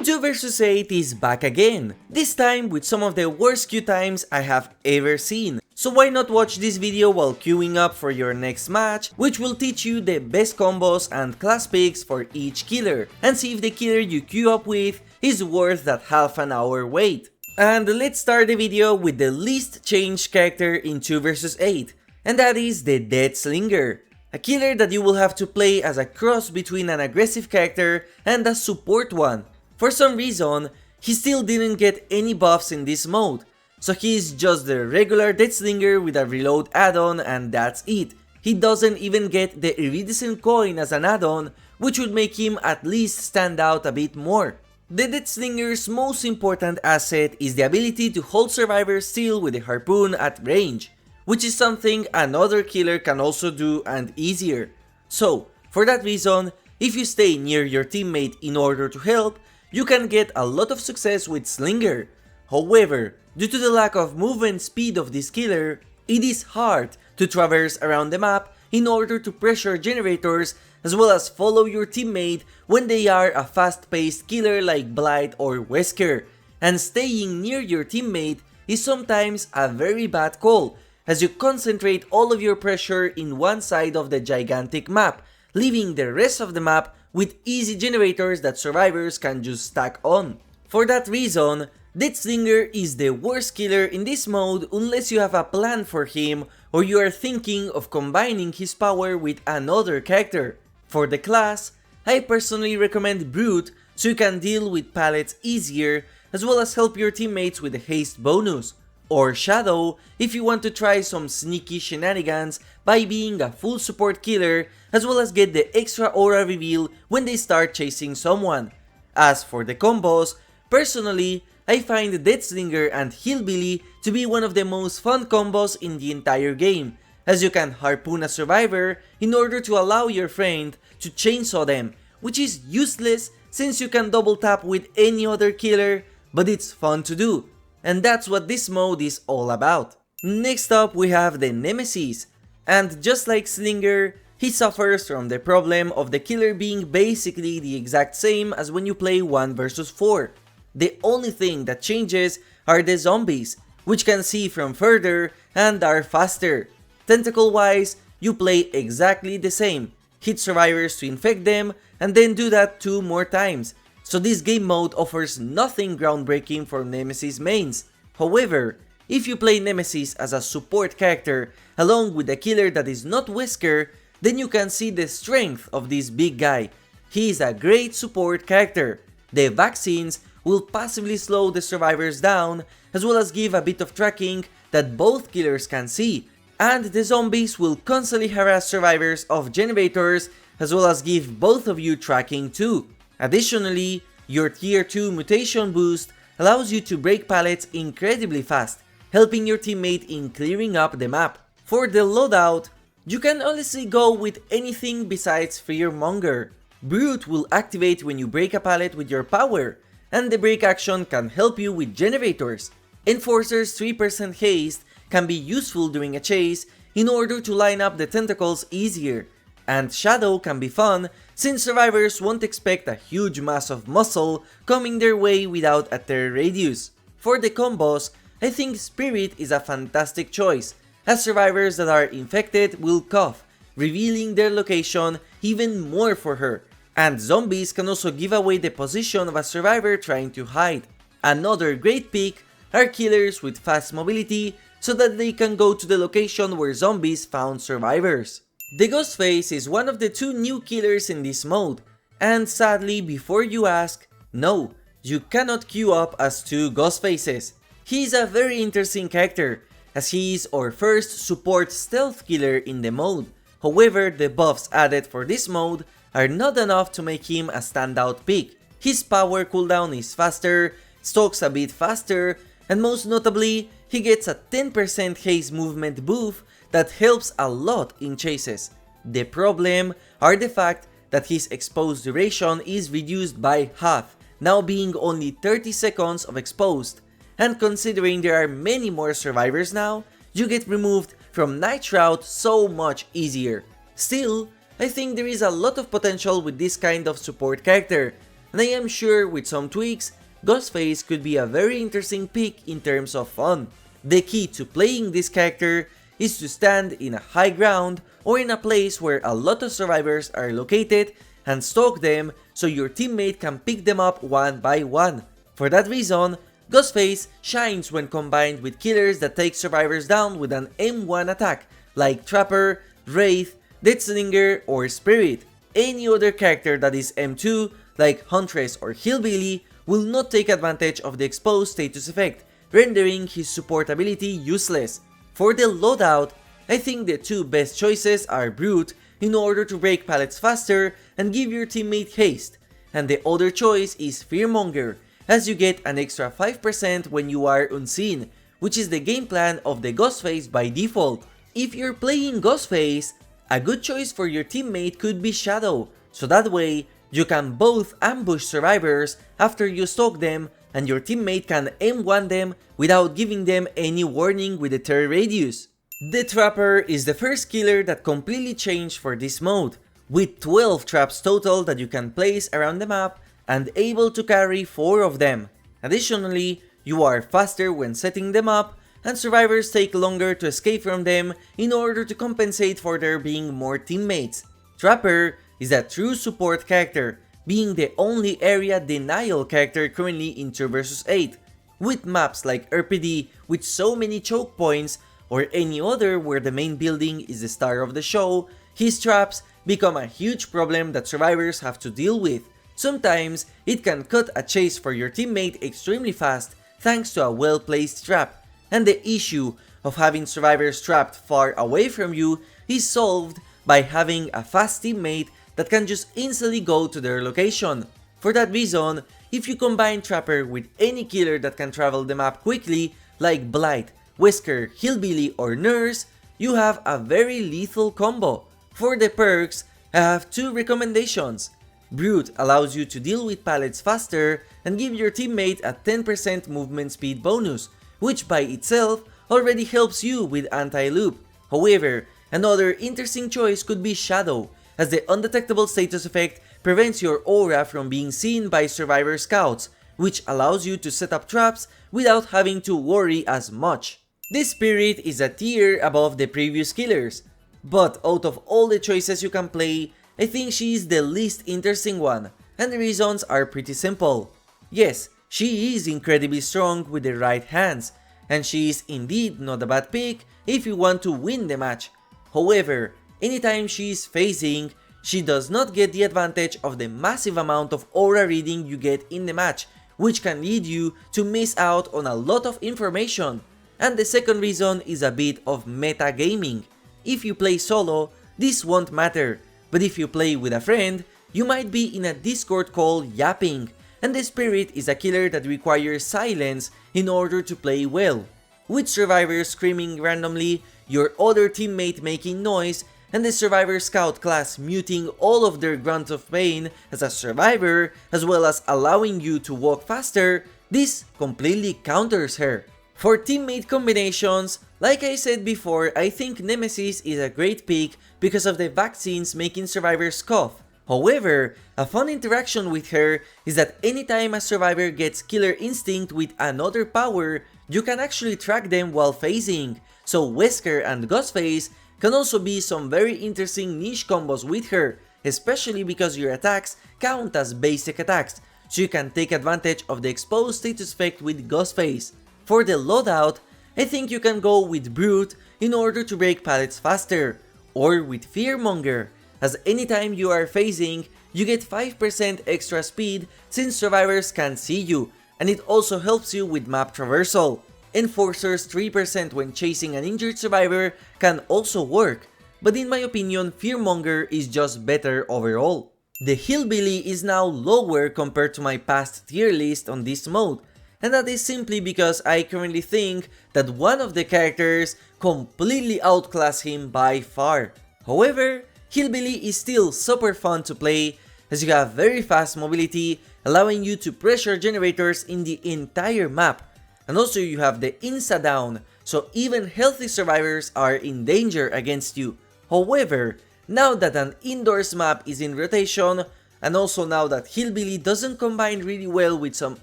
2 vs 8 is back again, this time with some of the worst queue times I have ever seen. So why not watch this video while queuing up for your next match, which will teach you the best combos and class picks for each killer, and see if the killer you queue up with is worth that half an hour wait. And let's start the video with the least changed character in 2 vs 8, and that is the Deathslinger. A killer that you will have to play as a cross between an aggressive character and a support one. For some reason, he still didn't get any buffs in this mode, so he's just the regular Deathslinger with a reload add-on and that's it. He doesn't even get the iridescent coin as an add-on, which would make him at least stand out a bit more. The Deathslinger's most important asset is the ability to hold survivors still with the harpoon at range, which is something another killer can also do and easier. So, for that reason, if you stay near your teammate in order to help, you can get a lot of success with Slinger. However, due to the lack of movement speed of this killer, it is hard to traverse around the map in order to pressure generators as well as follow your teammate when they are a fast-paced killer like Blight or Wesker, and staying near your teammate is sometimes a very bad call, as you concentrate all of your pressure in one side of the gigantic map, leaving the rest of the map with easy generators that survivors can just stack on. For that reason, Deathslinger is the worst killer in this mode unless you have a plan for him or you are thinking of combining his power with another character. For the class, I personally recommend Brute so you can deal with pallets easier as well as help your teammates with the haste bonus. Or Shadow if you want to try some sneaky shenanigans by being a full support killer as well as get the extra aura reveal when they start chasing someone. As for the combos, personally, I find Deathslinger and Hillbilly to be one of the most fun combos in the entire game, as you can harpoon a survivor in order to allow your friend to chainsaw them, which is useless since you can double tap with any other killer, but it's fun to do. And that's what this mode is all about. Next up we have the Nemesis, and just like Slinger, he suffers from the problem of the killer being basically the exact same as when you play 1 vs 4. The only thing that changes are the zombies, which can see from further and are faster. Tentacle wise, you play exactly the same, hit survivors to infect them and then do that 2 more times. So this game mode offers nothing groundbreaking for Nemesis mains. However, if you play Nemesis as a support character along with a killer that is not Wesker, then you can see the strength of this big guy. He is a great support character. The vaccines will passively slow the survivors down as well as give a bit of tracking that both killers can see. And the zombies will constantly harass survivors of generators as well as give both of you tracking too. Additionally, your tier 2 mutation boost allows you to break pallets incredibly fast, helping your teammate in clearing up the map. For the loadout, you can honestly go with anything besides Fearmonger. Brute will activate when you break a pallet with your power, and the break action can help you with generators. Enforcer's 3% haste can be useful during a chase in order to line up the tentacles easier. And Shadow can be fun since survivors won't expect a huge mass of muscle coming their way without a terror radius. For the combos, I think Spirit is a fantastic choice, as survivors that are infected will cough, revealing their location even more for her, and zombies can also give away the position of a survivor trying to hide. Another great pick are killers with fast mobility so that they can go to the location where zombies found survivors. The Ghostface is one of the 2 new killers in this mode, and sadly before you ask, no, you cannot queue up as 2 Ghostfaces. He is a very interesting character, as he is our first support stealth killer in the mode. However, the buffs added for this mode are not enough to make him a standout pick. His power cooldown is faster, stalks a bit faster, and most notably, he gets a 10% haste movement buff that helps a lot in chases. The problem are the fact that his exposed duration is reduced by half, now being only 30 seconds of exposed, and considering there are many more survivors now, you get removed from Night Shroud so much easier. Still, I think there is a lot of potential with this kind of support character, and I am sure with some tweaks, Ghostface could be a very interesting pick in terms of fun. The key to playing this character is to stand in a high ground or in a place where a lot of survivors are located and stalk them so your teammate can pick them up one by one. For that reason, Ghostface shines when combined with killers that take survivors down with an M1 attack like Trapper, Wraith, Deathslinger or Spirit. Any other character that is M2 like Huntress or Hillbilly will not take advantage of the exposed status effect, rendering his support ability useless. For the loadout, I think the two best choices are Brute in order to break pallets faster and give your teammate haste, and the other choice is Fearmonger, as you get an extra 5% when you are unseen, which is the game plan of the Ghostface by default. If you're playing Ghostface, a good choice for your teammate could be Shadow, so that way you can both ambush survivors after you stalk them and your teammate can M1 them without giving them any warning with the third radius. The Trapper is the first killer that completely changed for this mode, with 12 traps total that you can place around the map and able to carry 4 of them. Additionally, you are faster when setting them up and survivors take longer to escape from them in order to compensate for there being more teammates. Trapper is a true support character, being the only area denial character currently in 2 vs 8. With maps like RPD with so many choke points or any other where the main building is the star of the show, his traps become a huge problem that survivors have to deal with. Sometimes it can cut a chase for your teammate extremely fast thanks to a well-placed trap, and the issue of having survivors trapped far away from you is solved by having a fast teammate that can just instantly go to their location. For that reason, if you combine Trapper with any killer that can travel the map quickly like Blight, Wesker, Hillbilly or Nurse, you have a very lethal combo. For the perks, I have 2 recommendations. Brute allows you to deal with pallets faster and give your teammate a 10% movement speed bonus, which by itself already helps you with anti-loop. However, another interesting choice could be Shadow, as the undetectable status effect prevents your aura from being seen by survivor scouts, which allows you to set up traps without having to worry as much. This Spirit is a tier above the previous killers, but out of all the choices you can play, I think she is the least interesting one, and the reasons are pretty simple. Yes, she is incredibly strong with the right hands, and she is indeed not a bad pick if you want to win the match. However, anytime she is phasing, she does not get the advantage of the massive amount of aura reading you get in the match, which can lead you to miss out on a lot of information. And the second reason is a bit of metagaming. If you play solo, this won't matter, but if you play with a friend, you might be in a Discord call yapping, and the Spirit is a killer that requires silence in order to play well. With survivors screaming randomly, your other teammate making noise, and the survivor scout class muting all of their grunts of pain as a survivor, as well as allowing you to walk faster, this completely counters her. For teammate combinations, like I said before, I think Nemesis is a great pick because of the vaccines making survivors cough. However, a fun interaction with her is that anytime a survivor gets killer instinct with another power, you can actually track them while phasing. So Wesker and Ghostface can also be some very interesting niche combos with her, especially because your attacks count as basic attacks, so you can take advantage of the exposed status effect with Ghostface. For the loadout, I think you can go with Brute in order to break pallets faster, or with Fearmonger, as anytime you are phasing, you get 5% extra speed since survivors can't see you, and it also helps you with map traversal. Enforcer's 3% when chasing an injured survivor can also work, but in my opinion, Fearmonger is just better overall. The Hillbilly is now lower compared to my past tier list on this mode, and that is simply because I currently think that one of the characters completely outclass him by far. However, Hillbilly is still super fun to play as you have very fast mobility, allowing you to pressure generators in the entire map, and also you have the insta down, so even healthy survivors are in danger against you. However, now that an indoors map is in rotation, And also now that Hillbilly doesn't combine really well with some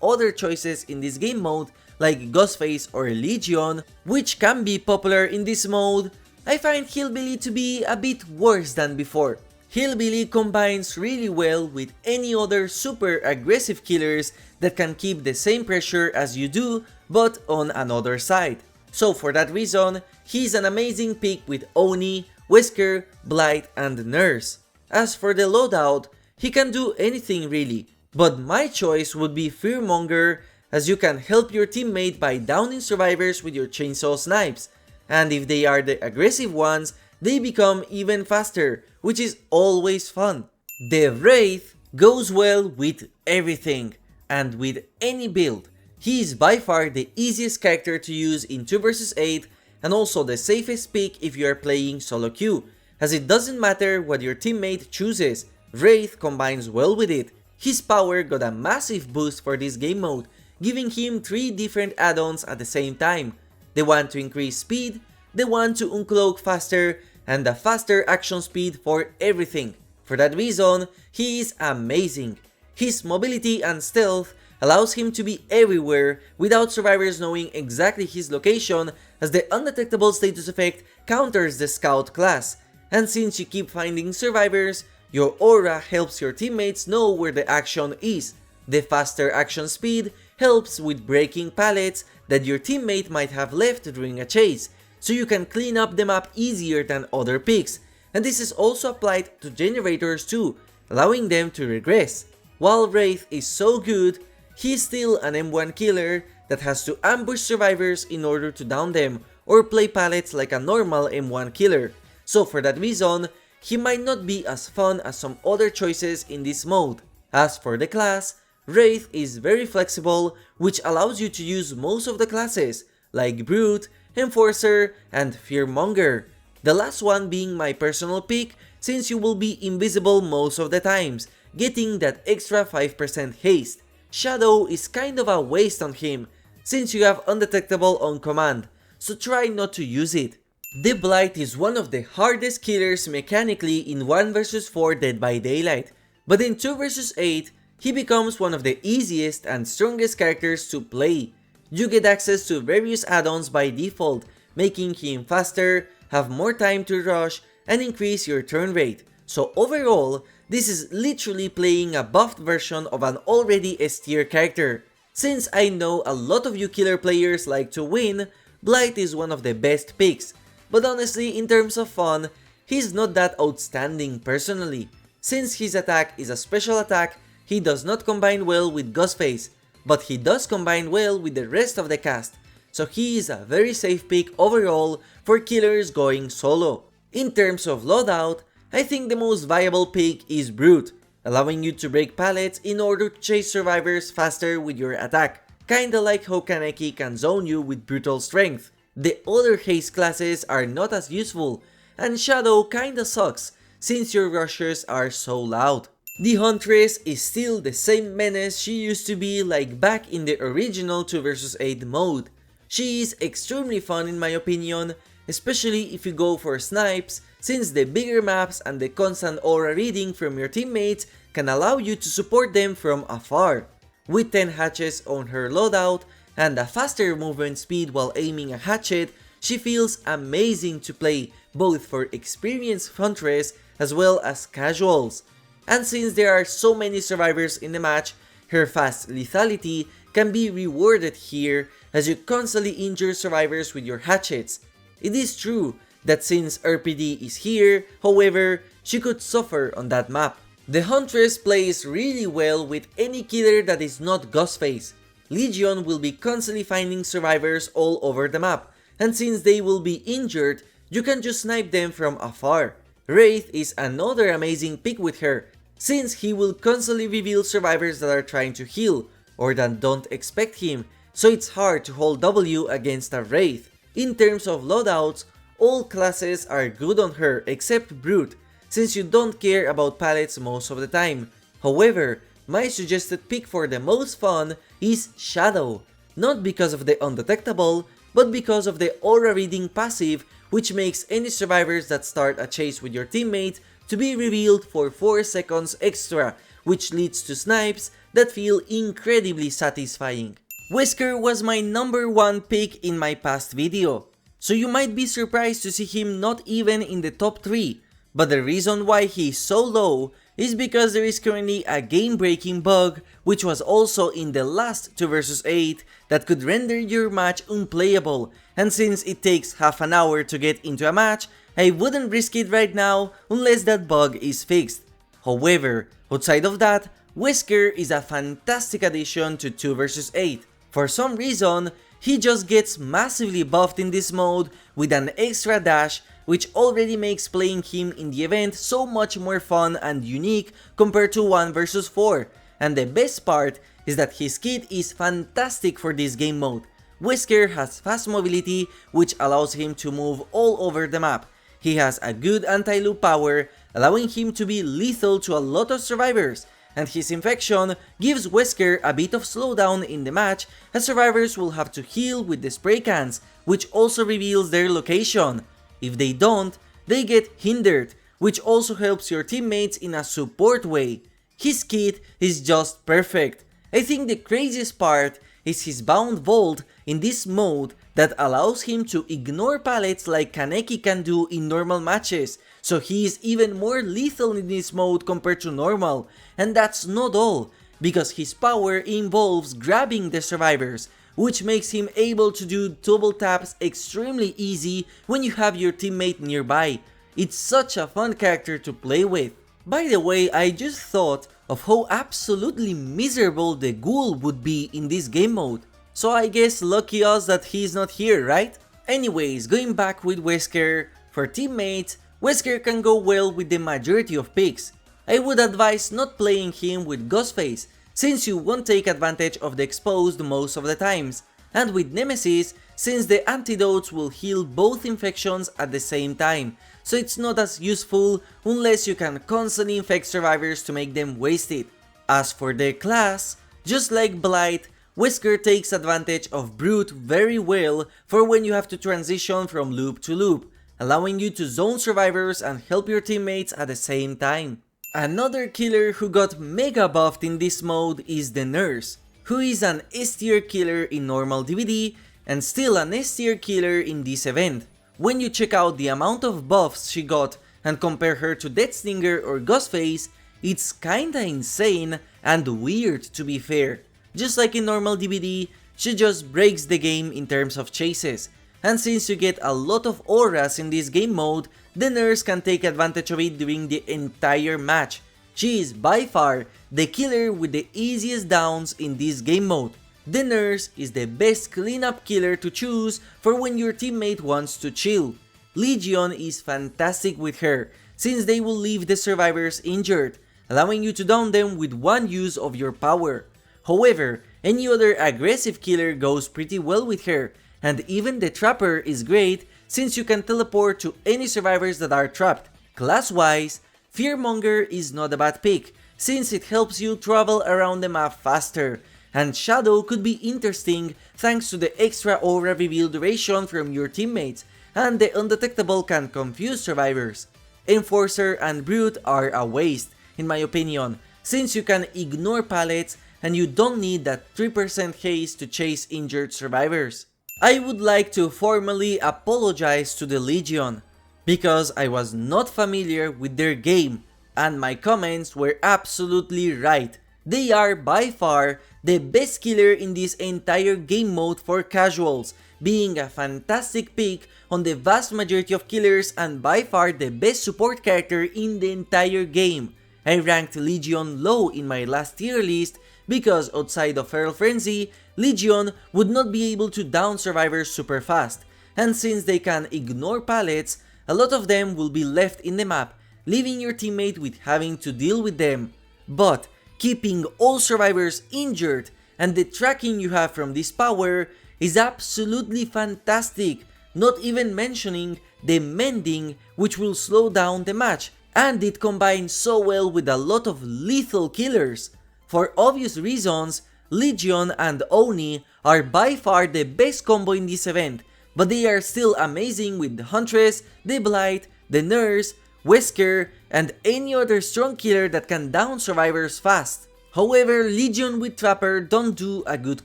other choices in this game mode, like Ghostface or Legion, which can be popular in this mode, I find Hillbilly to be a bit worse than before. Hillbilly combines really well with any other super aggressive killers that can keep the same pressure as you do, but on another side. So for that reason, he's an amazing pick with Oni, Wesker, Blight and Nurse. As for the loadout, he can do anything really, but my choice would be Fearmonger, as you can help your teammate by downing survivors with your chainsaw snipes, and if they are the aggressive ones, they become even faster, which is always fun. The Wraith goes well with everything, and with any build. He is by far the easiest character to use in 2 vs 8 and also the safest pick if you are playing solo queue, as it doesn't matter what your teammate chooses, Wraith combines well with it. His power got a massive boost for this game mode, giving him 3 different add-ons at the same time. The one to increase speed, the one to uncloak faster, and the faster action speed for everything. For that reason, he is amazing. His mobility and stealth allows him to be everywhere without survivors knowing exactly his location, as the undetectable status effect counters the scout class. And since you keep finding survivors, your aura helps your teammates know where the action is. The faster action speed helps with breaking pallets that your teammate might have left during a chase, so you can clean up the map easier than other picks, and this is also applied to generators too, allowing them to regress. While Wraith is so good, he's still an M1 killer that has to ambush survivors in order to down them, or play pallets like a normal M1 killer, so for that reason, he might not be as fun as some other choices in this mode. As for the class, Wraith is very flexible, which allows you to use most of the classes, like Brute, Enforcer, and Fearmonger. The last one being my personal pick, since you will be invisible most of the times, getting that extra 5% haste. Shadow is kind of a waste on him, since you have undetectable on command, so try not to use it. The Blight is one of the hardest killers mechanically in 1 vs 4 Dead by Daylight, but in 2 vs 8, he becomes one of the easiest and strongest characters to play. You get access to various add-ons by default, making him faster, have more time to rush, and increase your turn rate. So overall, this is literally playing a buffed version of an already S-tier character. Since I know a lot of you killer players like to win, Blight is one of the best picks. But honestly, in terms of fun, he's not that outstanding personally. Since his attack is a special attack, he does not combine well with Ghostface, but he does combine well with the rest of the cast, so he is a very safe pick overall for killers going solo. In terms of loadout, I think the most viable pick is Brute, allowing you to break pallets in order to chase survivors faster with your attack, kinda like how Kaneki can zone you with brutal strength. The other haste classes are not as useful, and Shadow kinda sucks since your rushers are so loud. The Huntress is still the same menace she used to be like back in the original 2 vs 8 mode. She is extremely fun in my opinion, especially if you go for snipes, since the bigger maps and the constant aura reading from your teammates can allow you to support them from afar. With 10 hatches on her loadout and a faster movement speed while aiming a hatchet, she feels amazing to play both for experienced Huntress as well as casuals. And since there are so many survivors in the match, her fast lethality can be rewarded here as you constantly injure survivors with your hatchets. It is true that since RPD is here, however, she could suffer on that map. The Huntress plays really well with any killer that is not Ghostface. Legion will be constantly finding survivors all over the map, and since they will be injured, you can just snipe them from afar. Wraith is another amazing pick with her, since he will constantly reveal survivors that are trying to heal, or that don't expect him, so it's hard to hold W against a Wraith. In terms of loadouts, all classes are good on her except Brute, since you don't care about pallets most of the time. However, my suggested pick for the most fun is Shadow, not because of the undetectable, but because of the aura reading passive, which makes any survivors that start a chase with your teammate to be revealed for 4 seconds extra, which leads to snipes that feel incredibly satisfying. Wesker was my number 1 pick in my past video, so you might be surprised to see him not even in the top 3, but the reason why he is so low is because there is currently a game-breaking bug, which was also in the last 2 vs 8, that could render your match unplayable, and since it takes half an hour to get into a match, I wouldn't risk it right now unless that bug is fixed. However, outside of that, Wesker is a fantastic addition to 2 vs 8. For some reason, he just gets massively buffed in this mode with an extra dash, which already makes playing him in the event so much more fun and unique compared to 1 vs 4. And the best part is that his kit is fantastic for this game mode. Wesker has fast mobility, which allows him to move all over the map. He has a good anti-loop power, allowing him to be lethal to a lot of survivors, and his infection gives Wesker a bit of slowdown in the match, as survivors will have to heal with the spray cans, which also reveals their location. If they don't, they get hindered, which also helps your teammates in a support way. His kit is just perfect. I think the craziest part is his bound vault in this mode that allows him to ignore pallets like Kaneki can do in normal matches, so he is even more lethal in this mode compared to normal. And that's not all, because his power involves grabbing the survivors, which makes him able to do double taps extremely easy when you have your teammate nearby. It's such a fun character to play with. By the way, I just thought of how absolutely miserable the ghoul would be in this game mode. So I guess lucky us that he's not here, right? Anyways, going back with Wesker, for teammates, Wesker can go well with the majority of picks. I would advise not playing him with Ghostface, since you won't take advantage of the exposed most of the times, and with Nemesis, since the antidotes will heal both infections at the same time, so it's not as useful unless you can constantly infect survivors to make them waste it. As for their class, just like Blight, Wesker takes advantage of Brute very well for when you have to transition from loop to loop, allowing you to zone survivors and help your teammates at the same time. Another killer who got mega buffed in this mode is the Nurse, who is an S tier killer in normal DVD and still an S tier killer in this event. When you check out the amount of buffs she got and compare her to Deathslinger or Ghostface, it's kinda insane and weird, to be fair. Just like in normal DVD, she just breaks the game in terms of chases, and since you get a lot of auras in this game mode, the Nurse can take advantage of it during the entire match. She is by far the killer with the easiest downs in this game mode. The Nurse is the best cleanup killer to choose for when your teammate wants to chill. Legion is fantastic with her, since they will leave the survivors injured, allowing you to down them with one use of your power. However, any other aggressive killer goes pretty well with her, and even the Trapper is great since you can teleport to any survivors that are trapped. Class-wise, Fearmonger is not a bad pick, since it helps you travel around the map faster, and Shadow could be interesting thanks to the extra aura reveal duration from your teammates, and the Undetectable can confuse survivors. Enforcer and Brute are a waste, in my opinion, since you can ignore pallets and you don't need that 3% haste to chase injured survivors. I would like to formally apologize to the Legion, because I was not familiar with their game, and my comments were absolutely right. They are by far the best killer in this entire game mode for casuals, being a fantastic pick on the vast majority of killers and by far the best support character in the entire game. I ranked Legion low in my last tier list because outside of Feral Frenzy, Legion would not be able to down survivors super fast, and since they can ignore pallets, a lot of them will be left in the map, leaving your teammate with having to deal with them. But keeping all survivors injured and the tracking you have from this power is absolutely fantastic, not even mentioning the mending, which will slow down the match, and it combines so well with a lot of lethal killers. For obvious reasons, Legion and Oni are by far the best combo in this event, but they are still amazing with the Huntress, the Blight, the Nurse, Wesker, and any other strong killer that can down survivors fast. However, Legion with Trapper don't do a good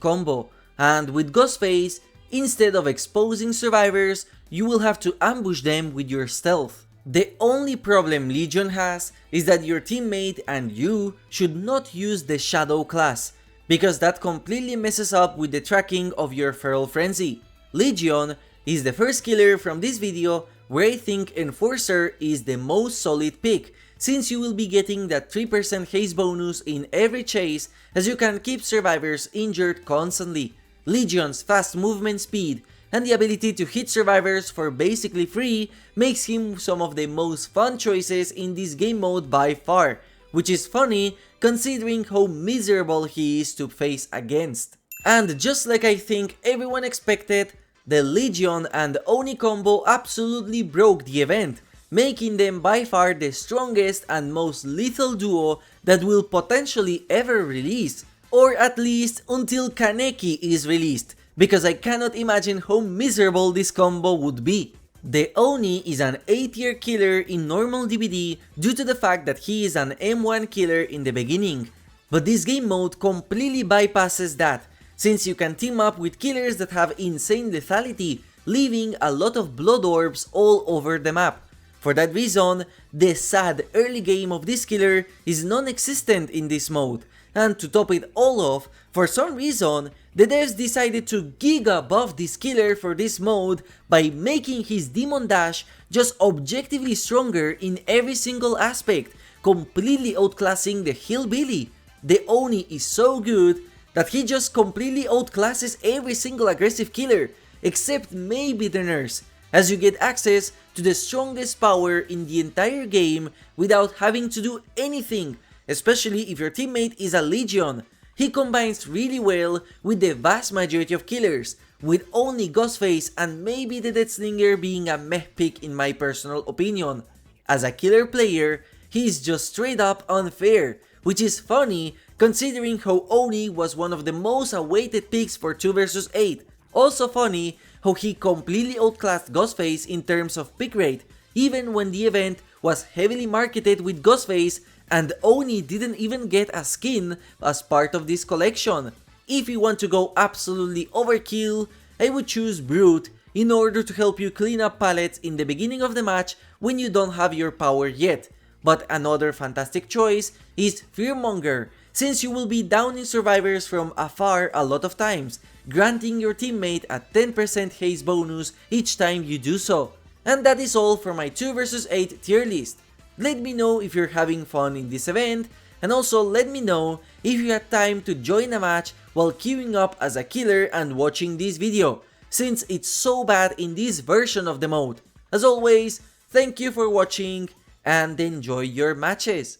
combo, and with Ghostface, instead of exposing survivors, you will have to ambush them with your stealth. The only problem Legion has is that your teammate and you should not use the Shadow class, because that completely messes up with the tracking of your Feral Frenzy. Legion is the first killer from this video where I think Enforcer is the most solid pick, since you will be getting that 3% haste bonus in every chase as you can keep survivors injured constantly. Legion's fast movement speed and the ability to hit survivors for basically free makes him some of the most fun choices in this game mode by far, which is funny considering how miserable he is to face against. And just like I think everyone expected, the Legion and Oni combo absolutely broke the event, making them by far the strongest and most lethal duo that will potentially ever release, or at least until Kaneki is released, because I cannot imagine how miserable this combo would be. The Oni is an A tier killer in normal DBD due to the fact that he is an M1 killer in the beginning, but this game mode completely bypasses that, since you can team up with killers that have insane lethality, leaving a lot of blood orbs all over the map. For that reason, the sad early game of this killer is non-existent in this mode, and to top it all off, for some reason, the devs decided to giga buff this killer for this mode by making his Demon Dash just objectively stronger in every single aspect, completely outclassing the Hillbilly. The Oni is so good that he just completely outclasses every single aggressive killer, except maybe the Nurse, as you get access to the strongest power in the entire game without having to do anything, especially if your teammate is a Legion. He combines really well with the vast majority of killers, with only Ghostface and maybe the Deathslinger being a meh pick in my personal opinion. As a killer player, he is just straight up unfair, which is funny considering how Oni was one of the most awaited picks for 2 vs 8. Also funny how he completely outclassed Ghostface in terms of pick rate, even when the event was heavily marketed with Ghostface and Oni didn't even get a skin as part of this collection. If you want to go absolutely overkill, I would choose Brute in order to help you clean up pallets in the beginning of the match when you don't have your power yet. But another fantastic choice is Fearmonger, since you will be downing survivors from afar a lot of times, granting your teammate a 10% haste bonus each time you do so. And that is all for my 2 vs 8 tier list. Let me know if you're having fun in this event, and also let me know if you had time to join a match while queuing up as a killer and watching this video, since it's so bad in this version of the mode. As always, thank you for watching and enjoy your matches.